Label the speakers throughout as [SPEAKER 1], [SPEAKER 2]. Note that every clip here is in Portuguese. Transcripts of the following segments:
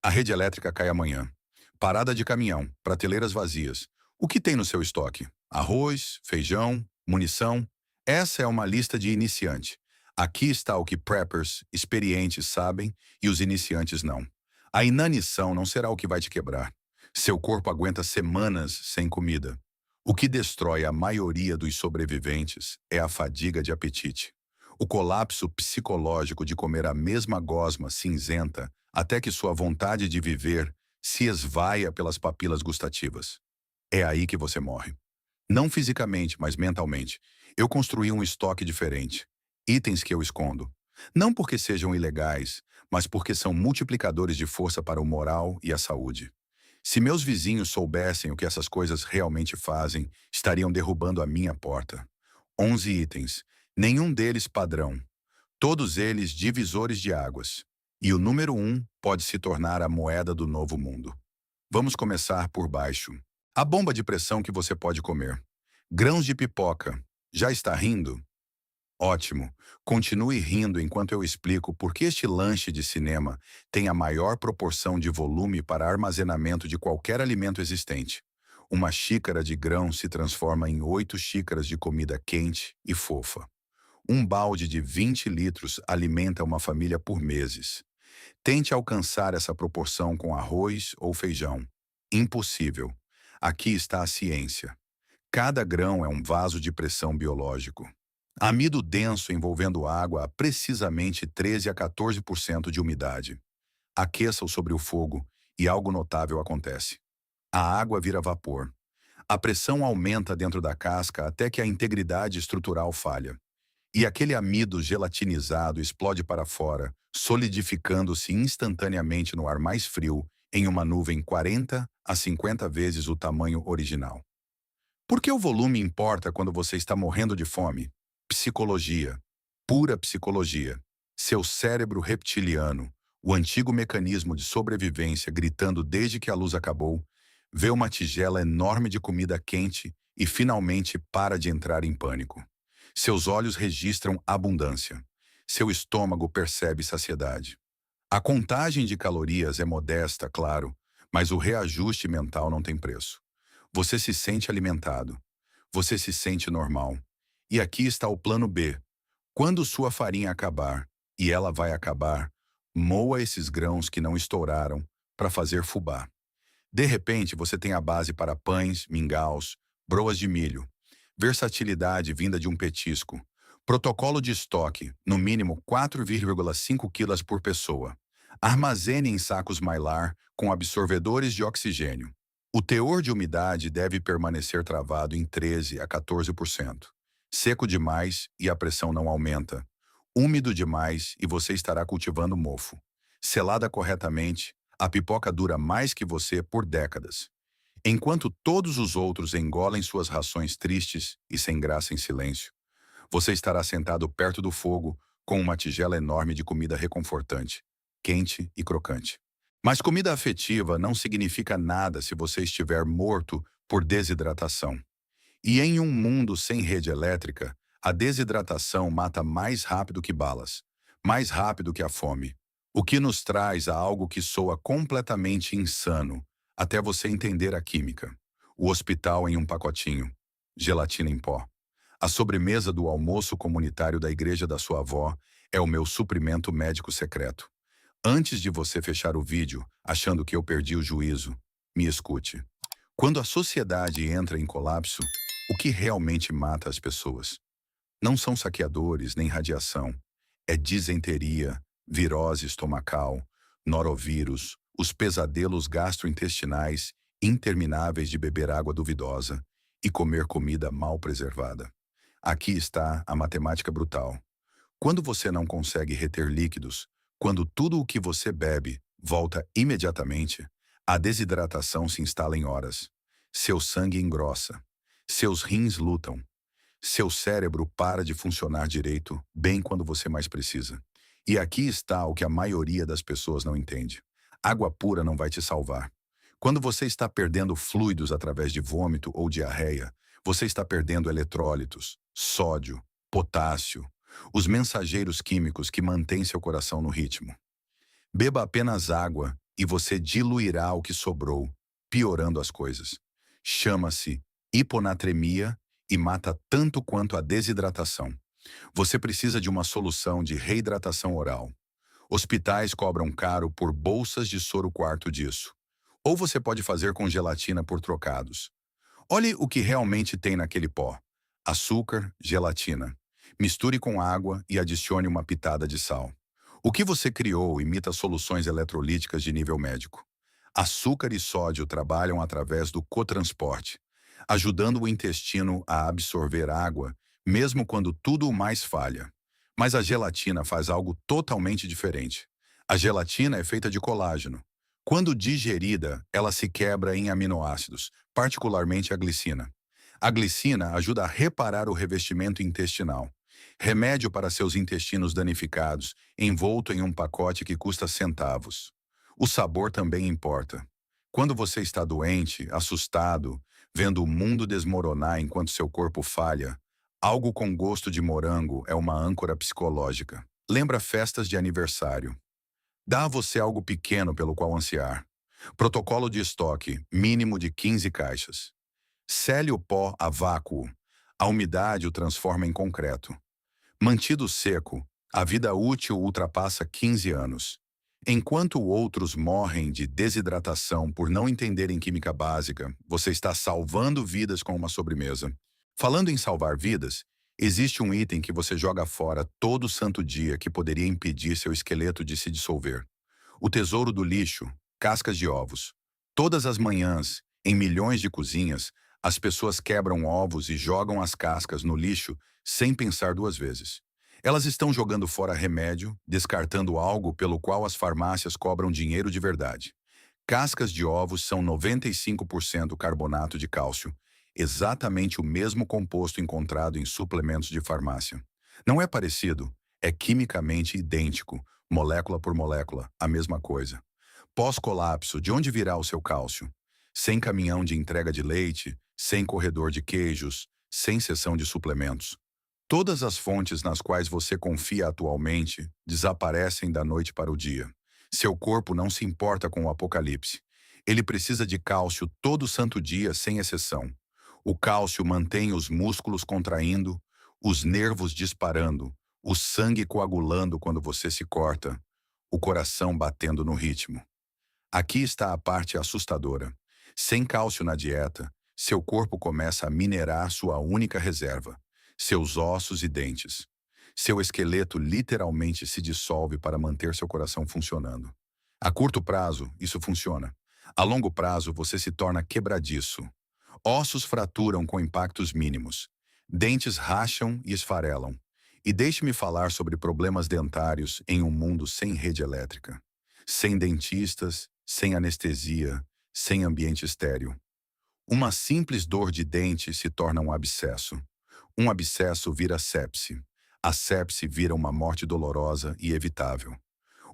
[SPEAKER 1] A rede elétrica cai amanhã. Parada de caminhão, prateleiras vazias. O que tem no seu estoque? Arroz, feijão, munição? Essa é uma lista de iniciante. Aqui está o que preppers experientes sabem e os iniciantes não. A inanição não será o que vai te quebrar. Seu corpo aguenta semanas sem comida. O que destrói a maioria dos sobreviventes é a fadiga de apetite. O colapso psicológico de comer a mesma gosma cinzenta até que sua vontade de viver se esvaia pelas papilas gustativas. É aí que você morre. Não fisicamente, mas mentalmente. Eu construí um estoque diferente. Itens que eu escondo. Não porque sejam ilegais, mas porque são multiplicadores de força para o moral e a saúde. Se meus vizinhos soubessem o que essas coisas realmente fazem, estariam derrubando a minha porta. 11 itens. Nenhum deles padrão. Todos eles divisores de águas. E o número um pode se tornar a moeda do novo mundo. Vamos começar por baixo. A bomba de pressão que você pode comer. Grãos de pipoca. Já está rindo? Ótimo. Continue rindo enquanto eu explico por que este lanche de cinema tem a maior proporção de volume para armazenamento de qualquer alimento existente. Uma xícara de grão se transforma em 8 xícaras de comida quente e fofa. Um balde de 20 litros alimenta uma família por meses. Tente alcançar essa proporção com arroz ou feijão. Impossível. Aqui está a ciência. Cada grão é um vaso de pressão biológico. Amido denso envolvendo água a precisamente 13 a 14% de umidade. Aqueça-o sobre o fogo e algo notável acontece. A água vira vapor. A pressão aumenta dentro da casca até que a integridade estrutural falha. E aquele amido gelatinizado explode para fora, solidificando-se instantaneamente no ar mais frio, em uma nuvem 40 a 50 vezes o tamanho original. Por que o volume importa quando você está morrendo de fome? Psicologia. Pura psicologia. Seu cérebro reptiliano, o antigo mecanismo de sobrevivência gritando desde que a luz acabou, vê uma tigela enorme de comida quente e finalmente para de entrar em pânico. Seus olhos registram abundância. Seu estômago percebe saciedade. A contagem de calorias é modesta, claro, mas o reajuste mental não tem preço. Você se sente alimentado. Você se sente normal. E aqui está o plano B. Quando sua farinha acabar, e ela vai acabar, moa esses grãos que não estouraram para fazer fubá. De repente, você tem a base para pães, mingaus, broas de milho. Versatilidade vinda de um petisco. Protocolo de estoque, no mínimo 4,5 quilos por pessoa. Armazene em sacos Mylar com absorvedores de oxigênio. O teor de umidade deve permanecer travado em 13 a 14%. Seco demais e a pressão não aumenta. Úmido demais e você estará cultivando mofo. Selada corretamente, a pipoca dura mais que você por décadas. Enquanto todos os outros engolem suas rações tristes e sem graça em silêncio, você estará sentado perto do fogo com uma tigela enorme de comida reconfortante, quente e crocante. Mas comida afetiva não significa nada se você estiver morto por desidratação. E em um mundo sem rede elétrica, a desidratação mata mais rápido que balas, mais rápido que a fome. O que nos traz a algo que soa completamente insano, até você entender a química. O hospital em um pacotinho, gelatina em pó. A sobremesa do almoço comunitário da igreja da sua avó é o meu suprimento médico secreto. Antes de você fechar o vídeo, achando que eu perdi o juízo, me escute. Quando a sociedade entra em colapso, o que realmente mata as pessoas? Não são saqueadores nem radiação. É disenteria, virose estomacal, norovírus, os pesadelos gastrointestinais intermináveis de beber água duvidosa e comer comida mal preservada. Aqui está a matemática brutal. Quando você não consegue reter líquidos, quando tudo o que você bebe volta imediatamente, a desidratação se instala em horas. Seu sangue engrossa. Seus rins lutam. Seu cérebro para de funcionar direito bem quando você mais precisa. E aqui está o que a maioria das pessoas não entende. Água pura não vai te salvar. Quando você está perdendo fluidos através de vômito ou diarreia, você está perdendo eletrólitos, sódio, potássio, os mensageiros químicos que mantêm seu coração no ritmo. Beba apenas água e você diluirá o que sobrou, piorando as coisas. Chama-se hiponatremia e mata tanto quanto a desidratação. Você precisa de uma solução de reidratação oral. Hospitais cobram caro por bolsas de soro quarto disso. Ou você pode fazer com gelatina por trocados. Olhe o que realmente tem naquele pó. Açúcar, gelatina. Misture com água e adicione uma pitada de sal. O que você criou imita soluções eletrolíticas de nível médico. Açúcar e sódio trabalham através do cotransporte, ajudando o intestino a absorver água, mesmo quando tudo mais falha. Mas a gelatina faz algo totalmente diferente. A gelatina é feita de colágeno. Quando digerida, ela se quebra em aminoácidos, particularmente a glicina. A glicina ajuda a reparar o revestimento intestinal. Remédio para seus intestinos danificados, envolto em um pacote que custa centavos. O sabor também importa. Quando você está doente, assustado, vendo o mundo desmoronar enquanto seu corpo falha, algo com gosto de morango é uma âncora psicológica. Lembra festas de aniversário. Dá a você algo pequeno pelo qual ansiar. Protocolo de estoque, mínimo de 15 caixas. Sele o pó a vácuo. A umidade o transforma em concreto. Mantido seco, a vida útil ultrapassa 15 anos. Enquanto outros morrem de desidratação por não entenderem química básica, você está salvando vidas com uma sobremesa. Falando em salvar vidas, existe um item que você joga fora todo santo dia que poderia impedir seu esqueleto de se dissolver. O tesouro do lixo, cascas de ovos. Todas as manhãs, em milhões de cozinhas, as pessoas quebram ovos e jogam as cascas no lixo sem pensar duas vezes. Elas estão jogando fora remédio, descartando algo pelo qual as farmácias cobram dinheiro de verdade. Cascas de ovos são 95% carbonato de cálcio, exatamente o mesmo composto encontrado em suplementos de farmácia. Não é parecido, é quimicamente idêntico, molécula por molécula, a mesma coisa. Pós-colapso, de onde virá o seu cálcio? Sem caminhão de entrega de leite, sem corredor de queijos, sem seção de suplementos. Todas as fontes nas quais você confia atualmente desaparecem da noite para o dia. Seu corpo não se importa com o apocalipse. Ele precisa de cálcio todo santo dia, sem exceção. O cálcio mantém os músculos contraindo, os nervos disparando, o sangue coagulando quando você se corta, o coração batendo no ritmo. Aqui está a parte assustadora. Sem cálcio na dieta, seu corpo começa a minerar sua única reserva, seus ossos e dentes. Seu esqueleto literalmente se dissolve para manter seu coração funcionando. A curto prazo, isso funciona. A longo prazo, você se torna quebradiço. Ossos fraturam com impactos mínimos. Dentes racham e esfarelam. E deixe-me falar sobre problemas dentários em um mundo sem rede elétrica. Sem dentistas, sem anestesia, sem ambiente estéril. Uma simples dor de dente se torna um abscesso. Um abscesso vira sepse. A sepse vira uma morte dolorosa e evitável.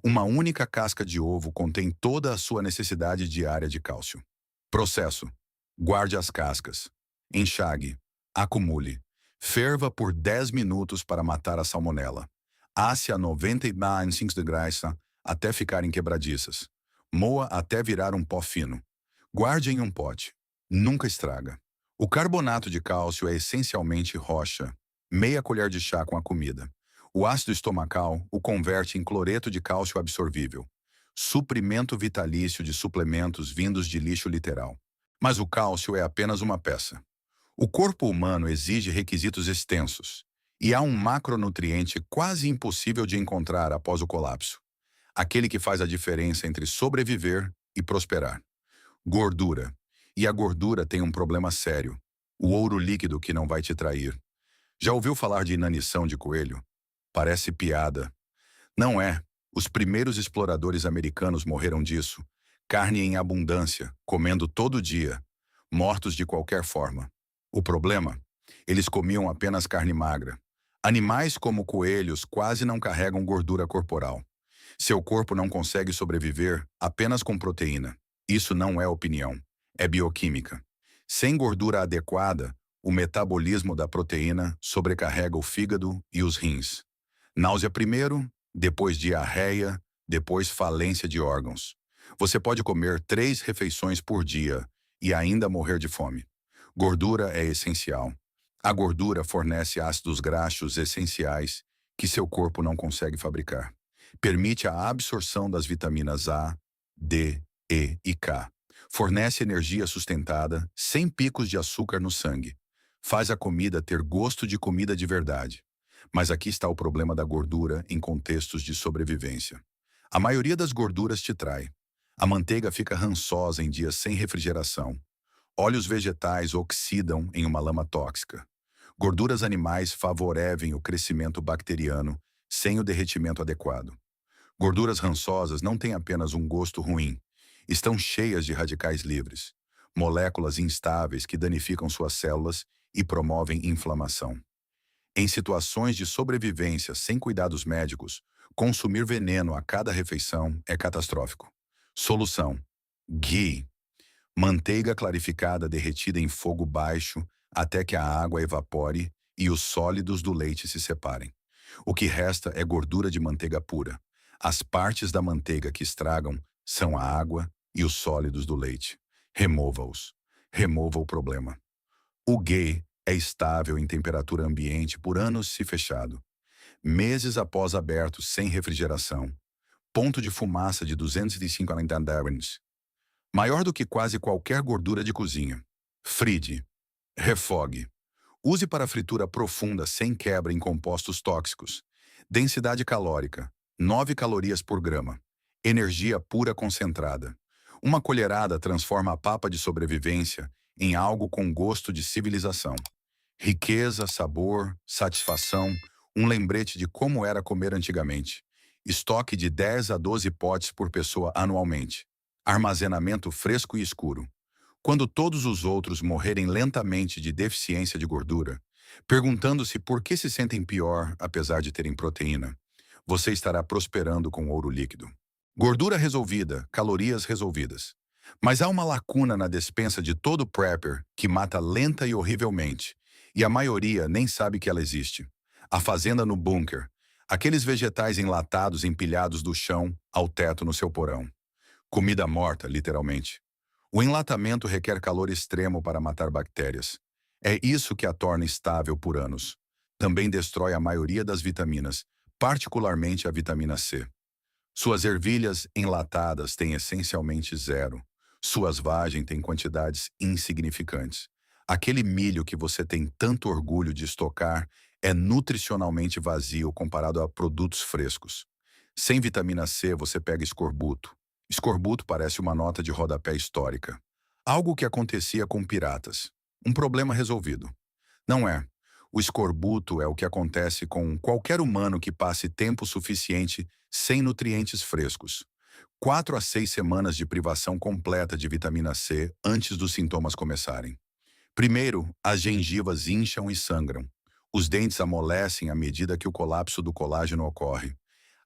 [SPEAKER 1] Uma única casca de ovo contém toda a sua necessidade diária de cálcio. Processo. Guarde as cascas. Enxague. Acumule. Ferva por 10 minutos para matar a salmonela. Asse a 95 graus até ficarem quebradiças. Moa até virar um pó fino. Guarde em um pote. Nunca estraga. O carbonato de cálcio é essencialmente rocha, meia colher de chá com a comida. O ácido estomacal o converte em cloreto de cálcio absorvível. Suprimento vitalício de suplementos vindos de lixo literal. Mas o cálcio é apenas uma peça. O corpo humano exige requisitos extensos, e há um macronutriente quase impossível de encontrar após o colapso. Aquele que faz a diferença entre sobreviver e prosperar. Gordura. E a gordura tem um problema sério. O ouro líquido que não vai te trair. Já ouviu falar de inanição de coelho? Parece piada. Não é. Os primeiros exploradores americanos morreram disso. Carne em abundância, comendo todo dia. Mortos de qualquer forma. O problema? Eles comiam apenas carne magra. Animais como coelhos quase não carregam gordura corporal. Seu corpo não consegue sobreviver apenas com proteína. Isso não é opinião. É bioquímica. Sem gordura adequada, o metabolismo da proteína sobrecarrega o fígado e os rins. Náusea primeiro, depois diarreia, depois falência de órgãos. Você pode comer 3 refeições por dia e ainda morrer de fome. Gordura é essencial. A gordura fornece ácidos graxos essenciais que seu corpo não consegue fabricar. Permite a absorção das vitaminas A, D, E e K. Fornece energia sustentada, sem picos de açúcar no sangue. Faz a comida ter gosto de comida de verdade. Mas aqui está o problema da gordura em contextos de sobrevivência. A maioria das gorduras te trai. A manteiga fica rançosa em dias sem refrigeração. Óleos vegetais oxidam em uma lama tóxica. Gorduras animais favorecem o crescimento bacteriano sem o derretimento adequado. Gorduras rançosas não têm apenas um gosto ruim. Estão cheias de radicais livres, moléculas instáveis que danificam suas células e promovem inflamação. Em situações de sobrevivência sem cuidados médicos, consumir veneno a cada refeição é catastrófico. Solução: ghee. Manteiga clarificada derretida em fogo baixo até que a água evapore e os sólidos do leite se separem. O que resta é gordura de manteiga pura. As partes da manteiga que estragam são a água e os sólidos do leite. Remova-os. Remova o problema. O ghee é estável em temperatura ambiente por anos se fechado. Meses após aberto sem refrigeração. Ponto de fumaça de 250 andares. Maior do que quase qualquer gordura de cozinha. Frite. Refogue. Use para fritura profunda sem quebra em compostos tóxicos. Densidade calórica: 9 calorias por grama. Energia pura concentrada. Uma colherada transforma a papa de sobrevivência em algo com gosto de civilização. Riqueza, sabor, satisfação, um lembrete de como era comer antigamente. Estoque de 10 a 12 potes por pessoa anualmente. Armazenamento fresco e escuro. Quando todos os outros morrerem lentamente de deficiência de gordura, perguntando-se por que se sentem pior apesar de terem proteína, você estará prosperando com ouro líquido. Gordura resolvida, calorias resolvidas. Mas há uma lacuna na despensa de todo prepper que mata lenta e horrivelmente, e a maioria nem sabe que ela existe. A fazenda no bunker. Aqueles vegetais enlatados empilhados do chão ao teto no seu porão. Comida morta, literalmente. O enlatamento requer calor extremo para matar bactérias. É isso que a torna estável por anos. Também destrói a maioria das vitaminas, particularmente a vitamina C. Suas ervilhas enlatadas têm essencialmente zero. Suas vagens têm quantidades insignificantes. Aquele milho que você tem tanto orgulho de estocar é nutricionalmente vazio comparado a produtos frescos. Sem vitamina C, você pega escorbuto. Escorbuto parece uma nota de rodapé histórica. Algo que acontecia com piratas. Um problema resolvido. Não é. O escorbuto é o que acontece com qualquer humano que passe tempo suficiente sem nutrientes frescos. 4 a 6 semanas de privação completa de vitamina C antes dos sintomas começarem. Primeiro, as gengivas incham e sangram. Os dentes amolecem à medida que o colapso do colágeno ocorre.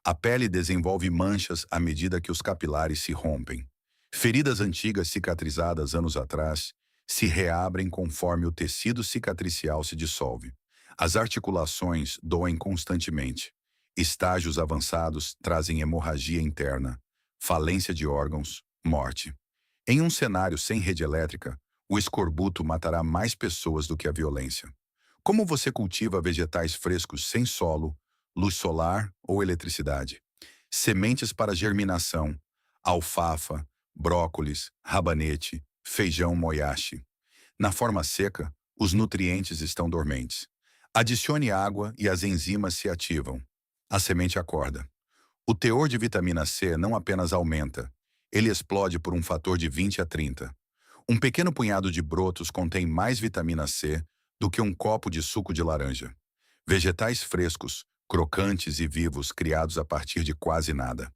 [SPEAKER 1] A pele desenvolve manchas à medida que os capilares se rompem. Feridas antigas cicatrizadas anos atrás se reabrem conforme o tecido cicatricial se dissolve. As articulações doem constantemente. Estágios avançados trazem hemorragia interna, falência de órgãos, morte. Em um cenário sem rede elétrica, o escorbuto matará mais pessoas do que a violência. Como você cultiva vegetais frescos sem solo, luz solar ou eletricidade? Sementes para germinação: alfafa, brócolis, rabanete, feijão moyashi. Na forma seca, os nutrientes estão dormentes. Adicione água e as enzimas se ativam. A semente acorda. O teor de vitamina C não apenas aumenta, ele explode por um fator de 20 a 30. Um pequeno punhado de brotos contém mais vitamina C do que um copo de suco de laranja. Vegetais frescos, crocantes e vivos criados a partir de quase nada.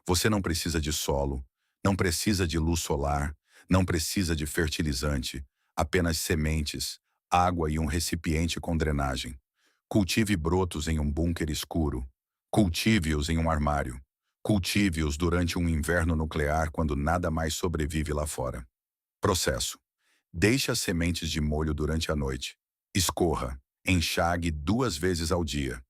[SPEAKER 1] Você não precisa de solo, não precisa de luz solar, não precisa de fertilizante, apenas sementes, água e um recipiente com drenagem. Cultive brotos em um bunker escuro. Cultive-os em um armário. Cultive-os durante um inverno nuclear quando nada mais sobrevive lá fora. Processo: deixe as sementes de molho durante a noite. Escorra. Enxague 2 vezes ao dia.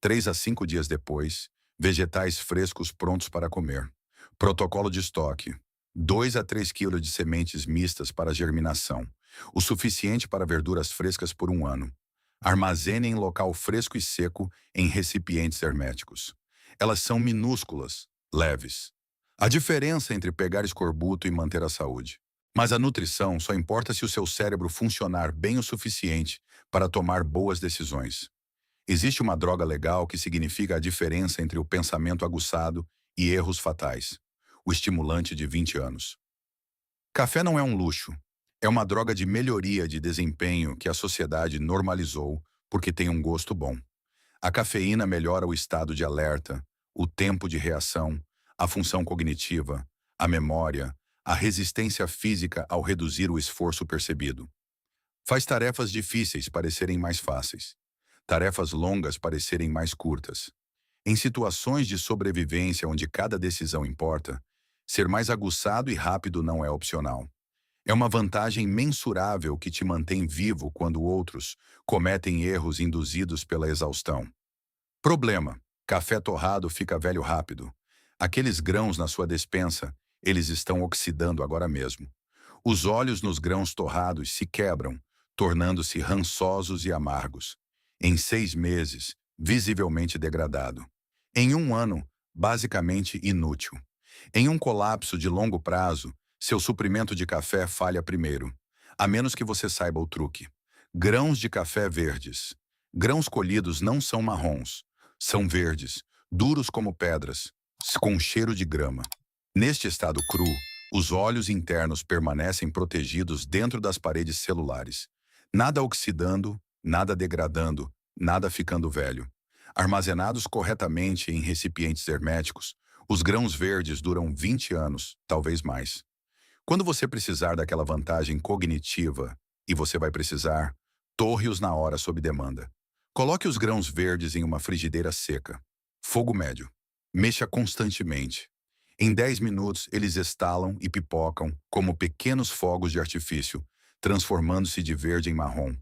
[SPEAKER 1] 3 a 5 dias depois, vegetais frescos prontos para comer. Protocolo de estoque: 2 a 3 kg de sementes mistas para germinação, o suficiente para verduras frescas por um ano. Armazene em local fresco e seco em recipientes herméticos. Elas são minúsculas, leves. A diferença entre pegar escorbuto e manter a saúde. Mas a nutrição só importa se o seu cérebro funcionar bem o suficiente para tomar boas decisões. Existe uma droga legal que significa a diferença entre o pensamento aguçado e erros fatais: o estimulante de 20 anos. Café não é um luxo. É uma droga de melhoria de desempenho que a sociedade normalizou porque tem um gosto bom. A cafeína melhora o estado de alerta, o tempo de reação, a função cognitiva, a memória, a resistência física ao reduzir o esforço percebido. Faz tarefas difíceis parecerem mais fáceis, tarefas longas parecerem mais curtas. Em situações de sobrevivência onde cada decisão importa, ser mais aguçado e rápido não é opcional. É uma vantagem mensurável que te mantém vivo quando outros cometem erros induzidos pela exaustão. Problema: café torrado fica velho rápido. Aqueles grãos na sua despensa, eles estão oxidando agora mesmo. Os óleos nos grãos torrados se quebram, tornando-se rançosos e amargos. Em 6 meses, visivelmente degradado. Em um ano, basicamente inútil. Em um colapso de longo prazo, seu suprimento de café falha primeiro, a menos que você saiba o truque. Grãos de café verdes. Grãos colhidos não são marrons, são verdes, duros como pedras, com cheiro de grama. Neste estado cru, os óleos internos permanecem protegidos dentro das paredes celulares. Nada oxidando, nada degradando, nada ficando velho. Armazenados corretamente em recipientes herméticos, os grãos verdes duram 20 anos, talvez mais. Quando você precisar daquela vantagem cognitiva, e você vai precisar, torre-os na hora sob demanda. Coloque os grãos verdes em uma frigideira seca. Fogo médio. Mexa constantemente. Em 10 minutos, eles estalam e pipocam como pequenos fogos de artifício, transformando-se de verde em marrom.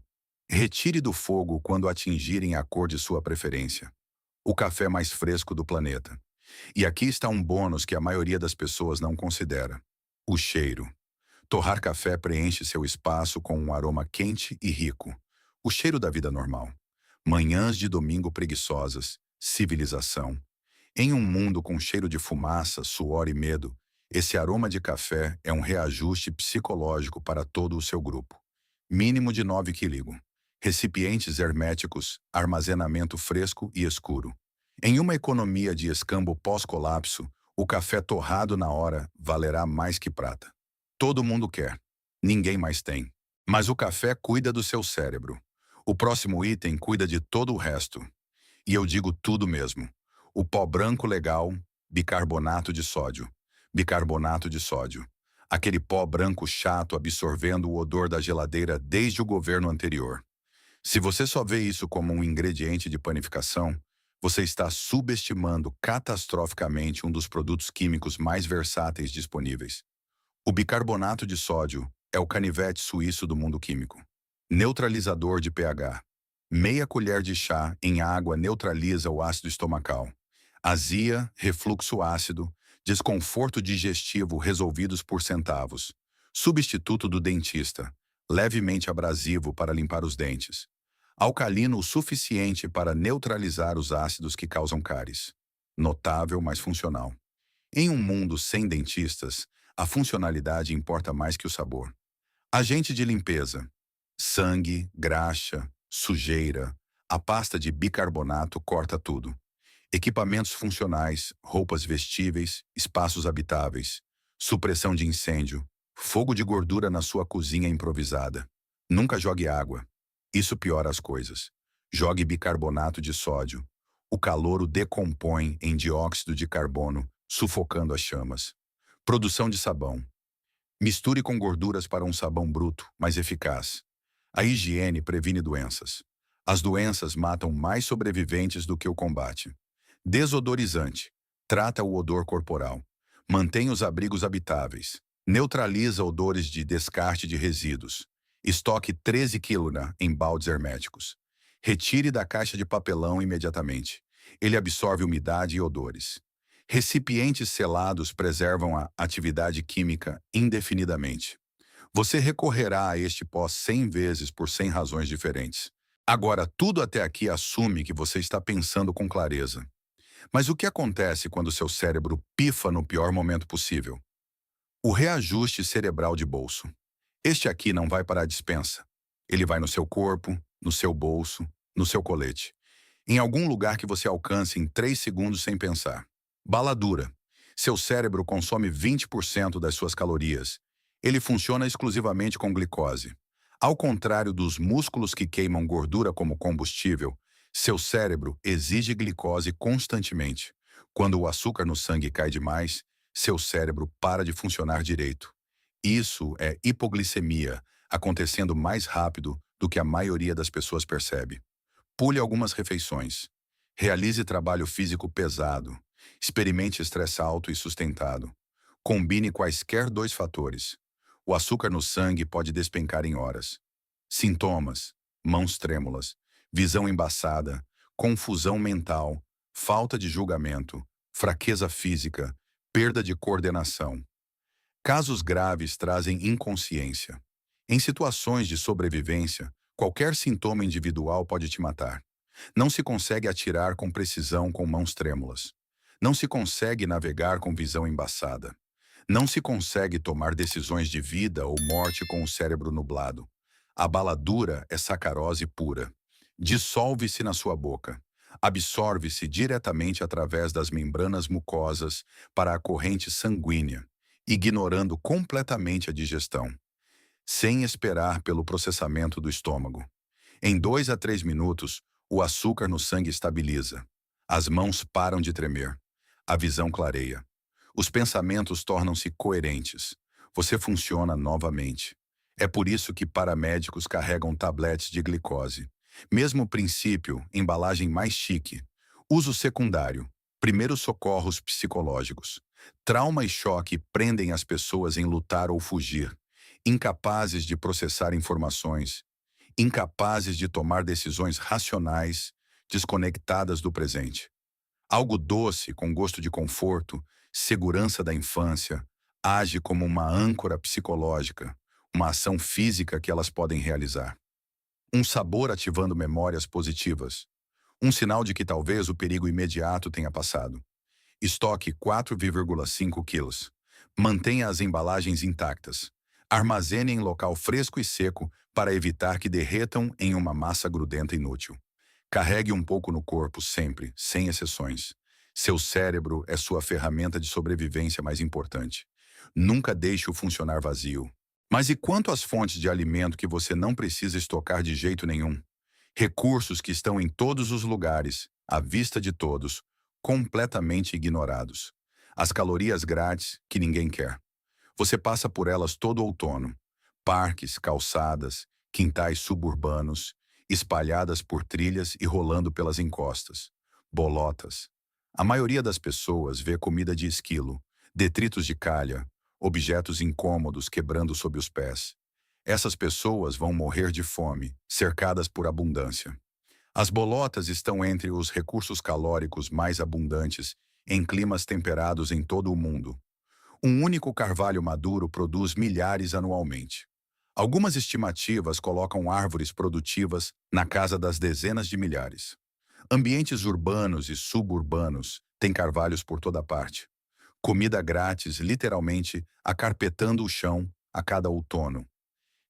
[SPEAKER 1] Retire do fogo quando atingirem a cor de sua preferência. O café mais fresco do planeta. E aqui está um bônus que a maioria das pessoas não considera: o cheiro. Torrar café preenche seu espaço com um aroma quente e rico. O cheiro da vida normal. Manhãs de domingo preguiçosas. Civilização. Em um mundo com cheiro de fumaça, suor e medo, esse aroma de café é um reajuste psicológico para todo o seu grupo. Mínimo de 9 kg. Recipientes herméticos, armazenamento fresco e escuro. Em uma economia de escambo pós-colapso, o café torrado na hora valerá mais que prata. Todo mundo quer. Ninguém mais tem. Mas o café cuida do seu cérebro. O próximo item cuida de todo o resto. E eu digo tudo mesmo. O pó branco legal, bicarbonato de sódio. Bicarbonato de sódio. Aquele pó branco chato absorvendo o odor da geladeira desde o governo anterior. Se você só vê isso como um ingrediente de panificação, você está subestimando catastroficamente um dos produtos químicos mais versáteis disponíveis. O bicarbonato de sódio é o canivete suíço do mundo químico. Neutralizador de pH. Meia colher de chá em água neutraliza o ácido estomacal. Azia, refluxo ácido, desconforto digestivo resolvidos por centavos. Substituto do dentista, levemente abrasivo para limpar os dentes. Alcalino o suficiente para neutralizar os ácidos que causam cáries. Notável, mas funcional. Em um mundo sem dentistas, a funcionalidade importa mais que o sabor. Agente de limpeza. Sangue, graxa, sujeira. A pasta de bicarbonato corta tudo. Equipamentos funcionais, roupas vestíveis, espaços habitáveis. Supressão de incêndio. Fogo de gordura na sua cozinha improvisada. Nunca jogue água. Isso piora as coisas. Jogue bicarbonato de sódio. O calor o decompõe em dióxido de carbono, sufocando as chamas. Produção de sabão. Misture com gorduras para um sabão bruto, mas eficaz. A higiene previne doenças. As doenças matam mais sobreviventes do que o combate. Desodorizante. Trata o odor corporal. Mantém os abrigos habitáveis. Neutraliza odores de descarte de resíduos. Estoque 13 kg em baldes herméticos. Retire da caixa de papelão imediatamente. Ele absorve umidade e odores. Recipientes selados preservam a atividade química indefinidamente. Você recorrerá a este pó 100 vezes por 100 razões diferentes. Agora, tudo até aqui assume que você está pensando com clareza. Mas o que acontece quando seu cérebro pifa no pior momento possível? O reajuste cerebral de bolso. Este aqui não vai para a despensa. Ele vai no seu corpo, no seu bolso, no seu colete. Em algum lugar que você alcance em 3 segundos sem pensar. Bala dura. Seu cérebro consome 20% das suas calorias. Ele funciona exclusivamente com glicose. Ao contrário dos músculos que queimam gordura como combustível, seu cérebro exige glicose constantemente. Quando o açúcar no sangue cai demais, seu cérebro para de funcionar direito. Isso é hipoglicemia, acontecendo mais rápido do que a maioria das pessoas percebe. Pule algumas refeições. Realize trabalho físico pesado. Experimente estresse alto e sustentado. Combine quaisquer dois fatores. O açúcar no sangue pode despencar em horas. Sintomas: mãos trêmulas, visão embaçada, confusão mental, falta de julgamento, fraqueza física, perda de coordenação. Casos graves trazem inconsciência. Em situações de sobrevivência, qualquer sintoma individual pode te matar. Não se consegue atirar com precisão com mãos trêmulas. Não se consegue navegar com visão embaçada. Não se consegue tomar decisões de vida ou morte com o cérebro nublado. A bala dura é sacarose pura. Dissolve-se na sua boca. Absorve-se diretamente através das membranas mucosas para a corrente sanguínea, ignorando completamente a digestão, sem esperar pelo processamento do estômago. Em 2 a 3 minutos, o açúcar no sangue estabiliza. As mãos param de tremer. A visão clareia. Os pensamentos tornam-se coerentes. Você funciona novamente. É por isso que paramédicos carregam tabletes de glicose. Mesmo princípio, embalagem mais chique. Uso secundário. Primeiros socorros psicológicos. Trauma e choque prendem as pessoas em lutar ou fugir. Incapazes de processar informações. Incapazes de tomar decisões racionais, desconectadas do presente. Algo doce, com gosto de conforto, segurança da infância, age como uma âncora psicológica, uma ação física que elas podem realizar. Um sabor ativando memórias positivas. Um sinal de que talvez o perigo imediato tenha passado. Estoque 4,5 quilos. Mantenha as embalagens intactas. Armazene em local fresco e seco para evitar que derretam em uma massa grudenta inútil. Carregue um pouco no corpo sempre, sem exceções. Seu cérebro é sua ferramenta de sobrevivência mais importante. Nunca deixe-o funcionar vazio. Mas e quanto às fontes de alimento que você não precisa estocar de jeito nenhum? Recursos que estão em todos os lugares, à vista de todos, completamente ignorados. As calorias grátis que ninguém quer. Você passa por elas todo outono. Parques, calçadas, quintais suburbanos, espalhadas por trilhas e rolando pelas encostas. Bolotas. A maioria das pessoas vê comida de esquilo, detritos de calha, objetos incômodos quebrando sob os pés. Essas pessoas vão morrer de fome, cercadas por abundância. As bolotas estão entre os recursos calóricos mais abundantes em climas temperados em todo o mundo. Um único carvalho maduro produz milhares anualmente. Algumas estimativas colocam árvores produtivas na casa das dezenas de milhares. Ambientes urbanos e suburbanos têm carvalhos por toda parte. Comida grátis, literalmente, acarpetando o chão a cada outono.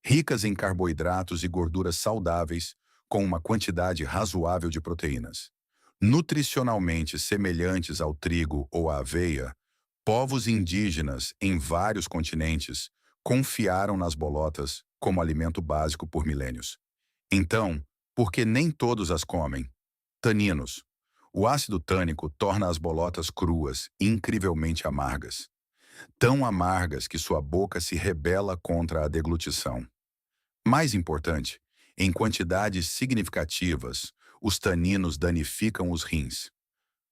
[SPEAKER 1] Ricas em carboidratos e gorduras saudáveis, com uma quantidade razoável de proteínas. Nutricionalmente semelhantes ao trigo ou à aveia, povos indígenas em vários continentes confiaram nas bolotas como alimento básico por milênios. Então, por que nem todos as comem? Taninos. O ácido tânico torna as bolotas cruas incrivelmente amargas. Tão amargas que sua boca se rebela contra a deglutição. Mais importante, em quantidades significativas, os taninos danificam os rins.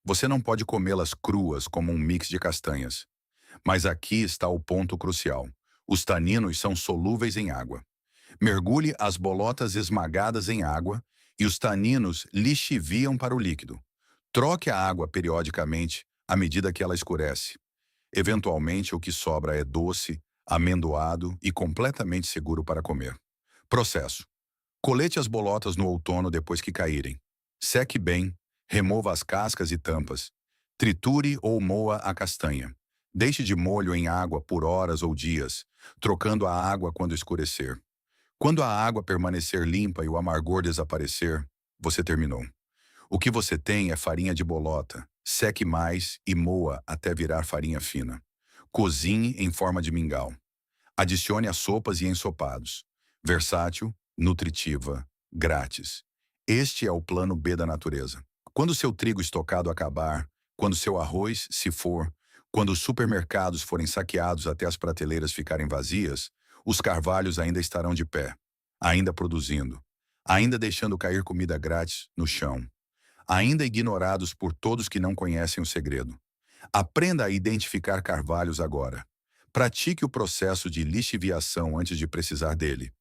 [SPEAKER 1] Você não pode comê-las cruas como um mix de castanhas. Mas aqui está o ponto crucial. Os taninos são solúveis em água. Mergulhe as bolotas esmagadas em água e os taninos lixiviam para o líquido. Troque a água periodicamente à medida que ela escurece. Eventualmente, o que sobra é doce, amendoado e completamente seguro para comer. Processo. Colete as bolotas no outono depois que caírem. Seque bem, remova as cascas e tampas. Triture ou moa a castanha. Deixe de molho em água por horas ou dias, trocando a água quando escurecer. Quando a água permanecer limpa e o amargor desaparecer, você terminou. O que você tem é farinha de bolota. Seque mais e moa até virar farinha fina. Cozinhe em forma de mingau. Adicione a sopas e ensopados. Versátil, nutritiva, grátis. Este é o plano B da natureza. Quando seu trigo estocado acabar, quando seu arroz se for, quando os supermercados forem saqueados até as prateleiras ficarem vazias, os carvalhos ainda estarão de pé, ainda produzindo, ainda deixando cair comida grátis no chão, ainda ignorados por todos que não conhecem o segredo. Aprenda a identificar carvalhos agora. Pratique o processo de lixiviação antes de precisar dele.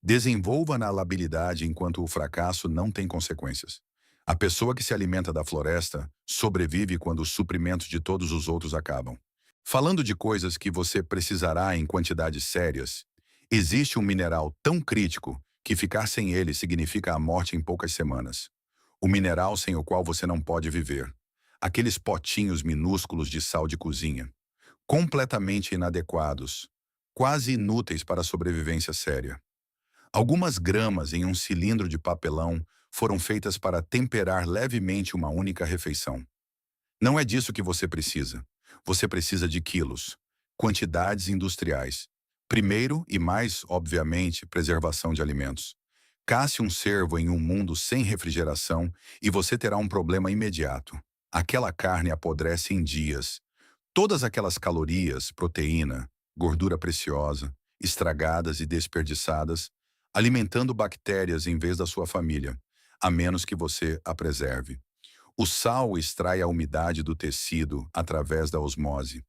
[SPEAKER 1] Desenvolva na labilidade enquanto o fracasso não tem consequências. A pessoa que se alimenta da floresta sobrevive quando os suprimentos de todos os outros acabam. Falando de coisas que você precisará em quantidades sérias, existe um mineral tão crítico que ficar sem ele significa a morte em poucas semanas. O mineral sem o qual você não pode viver. Aqueles potinhos minúsculos de sal de cozinha, completamente inadequados, quase inúteis para a sobrevivência séria. Algumas gramas em um cilindro de papelão foram feitas para temperar levemente uma única refeição. Não é disso que você precisa. Você precisa de quilos, quantidades industriais. Primeiro e mais, obviamente, preservação de alimentos. Casse um cervo em um mundo sem refrigeração e você terá um problema imediato. Aquela carne apodrece em dias. Todas aquelas calorias, proteína, gordura preciosa, estragadas e desperdiçadas, alimentando bactérias em vez da sua família, a menos que você a preserve. O sal extrai a umidade do tecido através da osmose.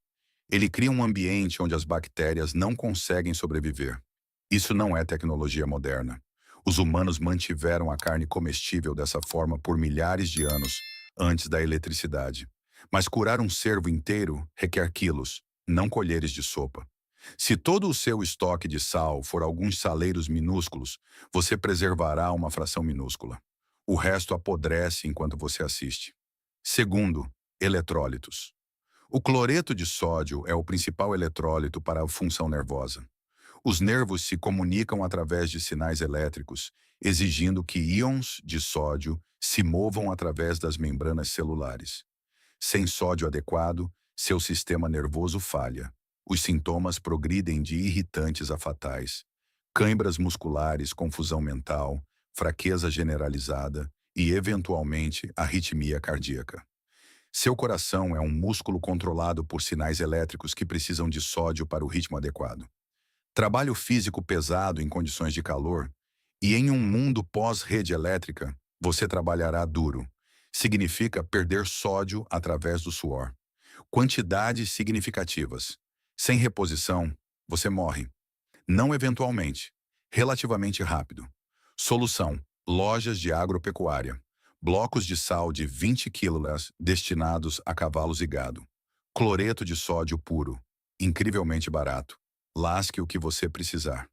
[SPEAKER 1] Ele cria um ambiente onde as bactérias não conseguem sobreviver. Isso não é tecnologia moderna. Os humanos mantiveram a carne comestível dessa forma por milhares de anos antes da eletricidade. Mas curar um cervo inteiro requer quilos, não colheres de sopa. Se todo o seu estoque de sal for alguns saleiros minúsculos, você preservará uma fração minúscula. O resto apodrece enquanto você assiste. Segundo, eletrólitos. O cloreto de sódio é o principal eletrólito para a função nervosa. Os nervos se comunicam através de sinais elétricos, exigindo que íons de sódio se movam através das membranas celulares. Sem sódio adequado, seu sistema nervoso falha. Os sintomas progridem de irritantes a fatais. Cãibras musculares, confusão mental, fraqueza generalizada e, eventualmente, arritmia cardíaca. Seu coração é um músculo controlado por sinais elétricos que precisam de sódio para o ritmo adequado. Trabalho físico pesado em condições de calor e em um mundo pós-rede elétrica, você trabalhará duro. Significa perder sódio através do suor. Quantidades significativas. Sem reposição, você morre. Não eventualmente, relativamente rápido. Solução: lojas de agropecuária. Blocos de sal de 20 quilos destinados a cavalos e gado. Cloreto de sódio puro. Incrivelmente barato. Lasque o que você precisar.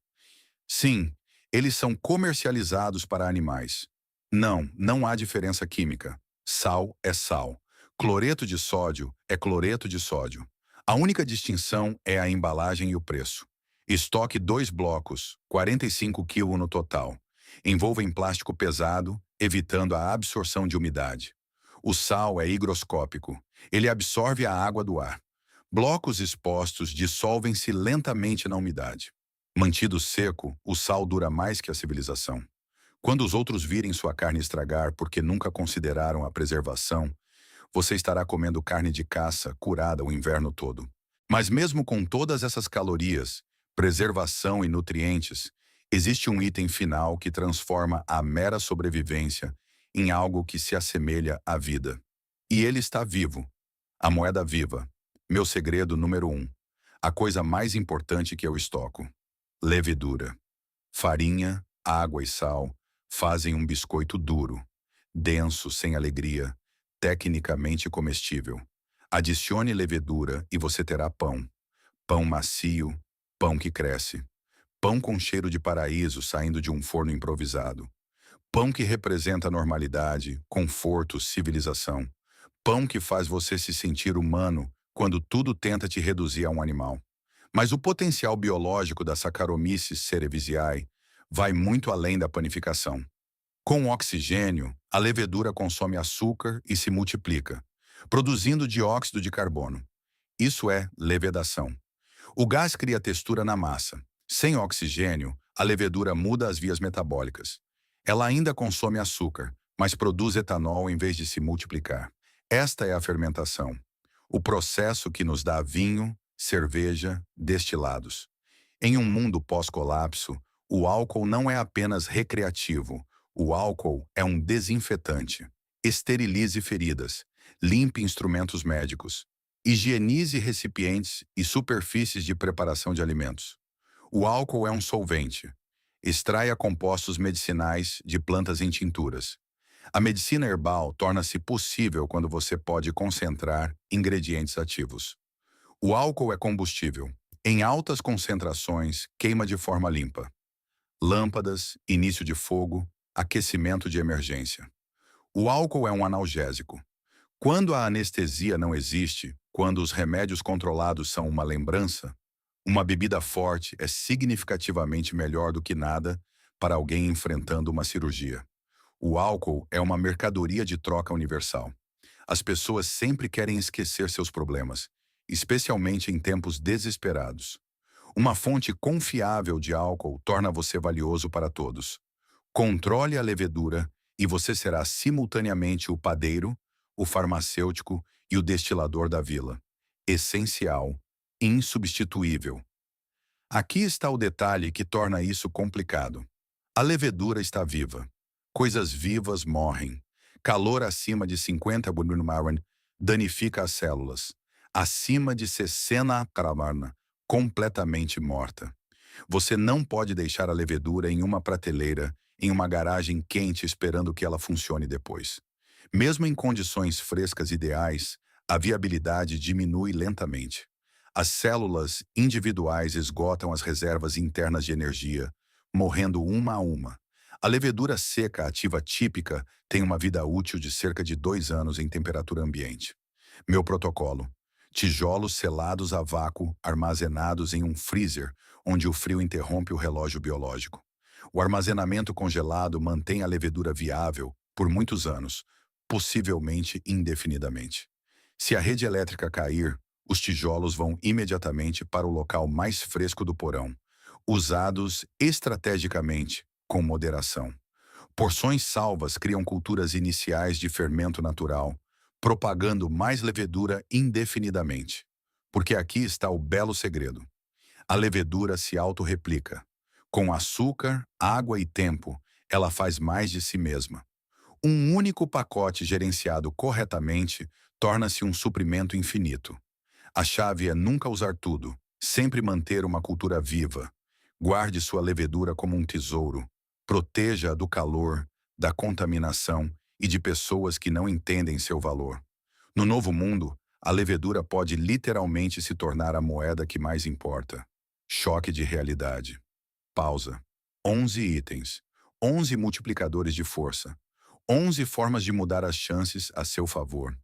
[SPEAKER 1] Sim, eles são comercializados para animais. Não, não há diferença química. Sal é sal. Cloreto de sódio é cloreto de sódio. A única distinção é a embalagem e o preço. Estoque 2 blocos, 45 kg no total. Envolva em plástico pesado, evitando a absorção de umidade. O sal é higroscópico. Ele absorve a água do ar. Blocos expostos dissolvem-se lentamente na umidade. Mantido seco, o sal dura mais que a civilização. Quando os outros virem sua carne estragar porque nunca consideraram a preservação, você estará comendo carne de caça curada o inverno todo. Mas mesmo com todas essas calorias, preservação e nutrientes, existe um item final que transforma a mera sobrevivência em algo que se assemelha à vida. E ele está vivo. A moeda viva. Meu segredo número 1. A coisa mais importante que eu estoco. Levedura. Farinha, água e sal fazem um biscoito duro, denso, sem alegria, tecnicamente comestível. Adicione levedura e você terá pão. Pão macio, pão que cresce. Pão com cheiro de paraíso saindo de um forno improvisado. Pão que representa normalidade, conforto, civilização. Pão que faz você se sentir humano quando tudo tenta te reduzir a um animal. Mas o potencial biológico da Saccharomyces cerevisiae vai muito além da panificação. Com o oxigênio, a levedura consome açúcar e se multiplica, produzindo dióxido de carbono. Isso é levedação. O gás cria textura na massa. Sem oxigênio, a levedura muda as vias metabólicas. Ela ainda consome açúcar, mas produz etanol em vez de se multiplicar. Esta é a fermentação, o processo que nos dá vinho, cerveja, destilados. Em um mundo pós-colapso, o álcool não é apenas recreativo. O álcool é um desinfetante. Esterilize feridas, limpe instrumentos médicos, higienize recipientes e superfícies de preparação de alimentos. O álcool é um solvente. Extraia compostos medicinais de plantas em tinturas. A medicina herbal torna-se possível quando você pode concentrar ingredientes ativos. O álcool é combustível. Em altas concentrações, queima de forma limpa. Lâmpadas, início de fogo, aquecimento de emergência. O álcool é um analgésico. Quando a anestesia não existe, quando os remédios controlados são uma lembrança, uma bebida forte é significativamente melhor do que nada para alguém enfrentando uma cirurgia. O álcool é uma mercadoria de troca universal. As pessoas sempre querem esquecer seus problemas, especialmente em tempos desesperados. Uma fonte confiável de álcool torna você valioso para todos. Controle a levedura e você será simultaneamente o padeiro, o farmacêutico e o destilador da vila. Essencial, insubstituível. Aqui está o detalhe que torna isso complicado. A levedura está viva. Coisas vivas morrem. Calor acima de 50 Brunmaran danifica as células. Acima de 60 Kramarna, completamente morta. Você não pode deixar a levedura em uma prateleira, em uma garagem quente esperando que ela funcione depois. Mesmo em condições frescas ideais, a viabilidade diminui lentamente. As células individuais esgotam as reservas internas de energia, morrendo uma a uma. A levedura seca ativa típica tem uma vida útil de cerca de 2 anos em temperatura ambiente. Meu protocolo: tijolos selados a vácuo armazenados em um freezer, onde o frio interrompe o relógio biológico. O armazenamento congelado mantém a levedura viável por muitos anos, possivelmente indefinidamente. Se a rede elétrica cair, os tijolos vão imediatamente para o local mais fresco do porão, usados estrategicamente, com moderação. Porções salvas criam culturas iniciais de fermento natural, propagando mais levedura indefinidamente. Porque aqui está o belo segredo. A levedura se autorreplica. Com açúcar, água e tempo, ela faz mais de si mesma. Um único pacote gerenciado corretamente torna-se um suprimento infinito. A chave é nunca usar tudo, sempre manter uma cultura viva. Guarde sua levedura como um tesouro. Proteja-a do calor, da contaminação e de pessoas que não entendem seu valor. No novo mundo, a levedura pode literalmente se tornar a moeda que mais importa. Choque de realidade. Pausa. 11 itens. 11 multiplicadores de força. 11 formas de mudar as chances a seu favor.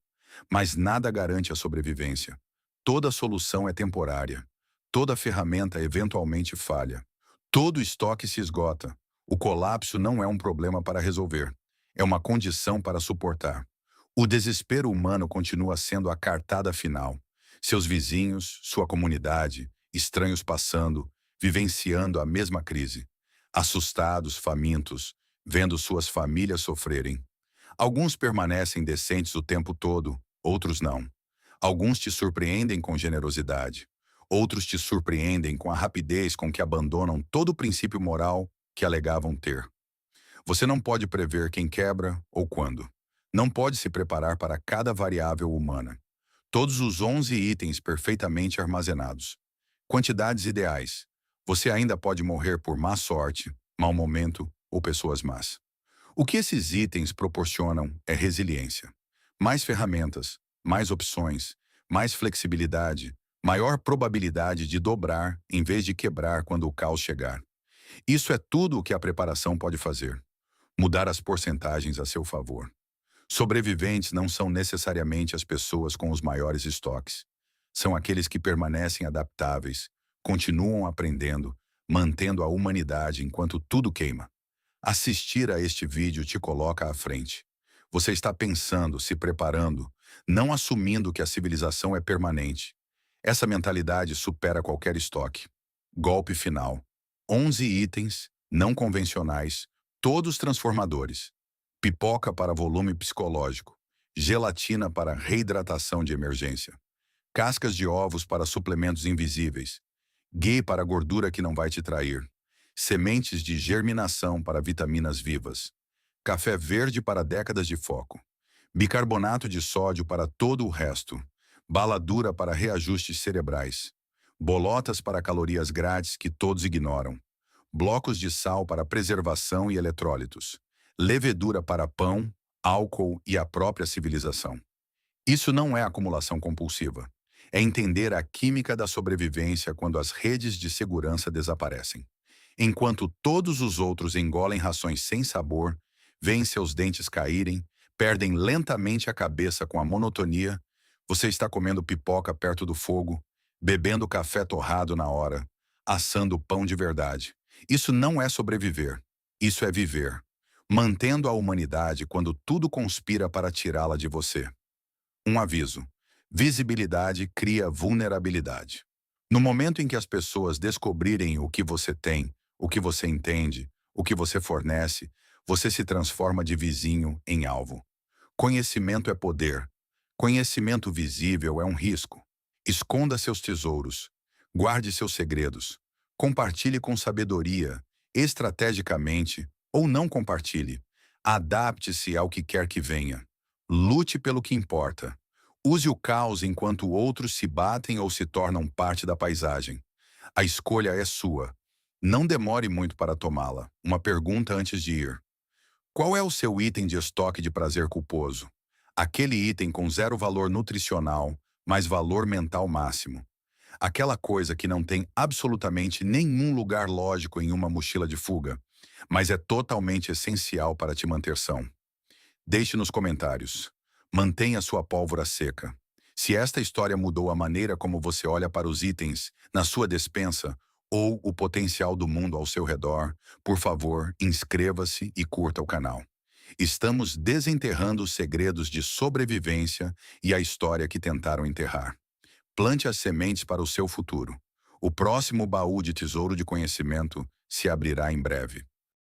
[SPEAKER 1] Mas nada garante a sobrevivência. Toda solução é temporária. Toda ferramenta eventualmente falha. Todo estoque se esgota. O colapso não é um problema para resolver. É uma condição para suportar. O desespero humano continua sendo a cartada final. Seus vizinhos, sua comunidade, estranhos passando, vivenciando a mesma crise. Assustados, famintos, vendo suas famílias sofrerem. Alguns permanecem decentes o tempo todo, outros não. Alguns te surpreendem com generosidade. Outros te surpreendem com a rapidez com que abandonam todo o princípio moral que alegavam ter. Você não pode prever quem quebra ou quando. Não pode se preparar para cada variável humana. Todos os 11 itens perfeitamente armazenados. Quantidades ideais. Você ainda pode morrer por má sorte, mau momento ou pessoas más. O que esses itens proporcionam é resiliência. Mais ferramentas, mais opções, mais flexibilidade, maior probabilidade de dobrar em vez de quebrar quando o caos chegar. Isso é tudo o que a preparação pode fazer. Mudar as porcentagens a seu favor. Sobreviventes não são necessariamente as pessoas com os maiores estoques. São aqueles que permanecem adaptáveis, continuam aprendendo, mantendo a humanidade enquanto tudo queima. Assistir a este vídeo te coloca à frente. Você está pensando, se preparando, não assumindo que a civilização é permanente. Essa mentalidade supera qualquer estoque. Golpe final. 11 itens, não convencionais, todos transformadores. Pipoca para volume psicológico. Gelatina para reidratação de emergência. Cascas de ovos para suplementos invisíveis. Ghee para gordura que não vai te trair. Sementes de germinação para vitaminas vivas. Café verde para décadas de foco. Bicarbonato de sódio para todo o resto. Bala dura para reajustes cerebrais. Bolotas para calorias grátis que todos ignoram. Blocos de sal para preservação e eletrólitos. Levedura para pão, álcool e a própria civilização. Isso não é acumulação compulsiva. É entender a química da sobrevivência quando as redes de segurança desaparecem. Enquanto todos os outros engolem rações sem sabor, veem seus dentes caírem, perdem lentamente a cabeça com a monotonia, você está comendo pipoca perto do fogo, bebendo café torrado na hora, assando pão de verdade. Isso não é sobreviver, isso é viver, mantendo a humanidade quando tudo conspira para tirá-la de você. Um aviso: visibilidade cria vulnerabilidade. No momento em que as pessoas descobrirem o que você tem, o que você entende, o que você fornece, você se transforma de vizinho em alvo. Conhecimento é poder. Conhecimento visível é um risco. Esconda seus tesouros. Guarde seus segredos. Compartilhe com sabedoria, estrategicamente, ou não compartilhe. Adapte-se ao que quer que venha. Lute pelo que importa. Use o caos enquanto outros se batem ou se tornam parte da paisagem. A escolha é sua. Não demore muito para tomá-la. Uma pergunta antes de ir. Qual é o seu item de estoque de prazer culposo? Aquele item com zero valor nutricional, mas valor mental máximo. Aquela coisa que não tem absolutamente nenhum lugar lógico em uma mochila de fuga, mas é totalmente essencial para te manter são. Deixe nos comentários. Mantenha sua pólvora seca. Se esta história mudou a maneira como você olha para os itens na sua despensa ou o potencial do mundo ao seu redor, por favor, inscreva-se e curta o canal. Estamos desenterrando os segredos de sobrevivência e a história que tentaram enterrar. Plante as sementes para o seu futuro. O próximo baú de tesouro de conhecimento se abrirá em breve.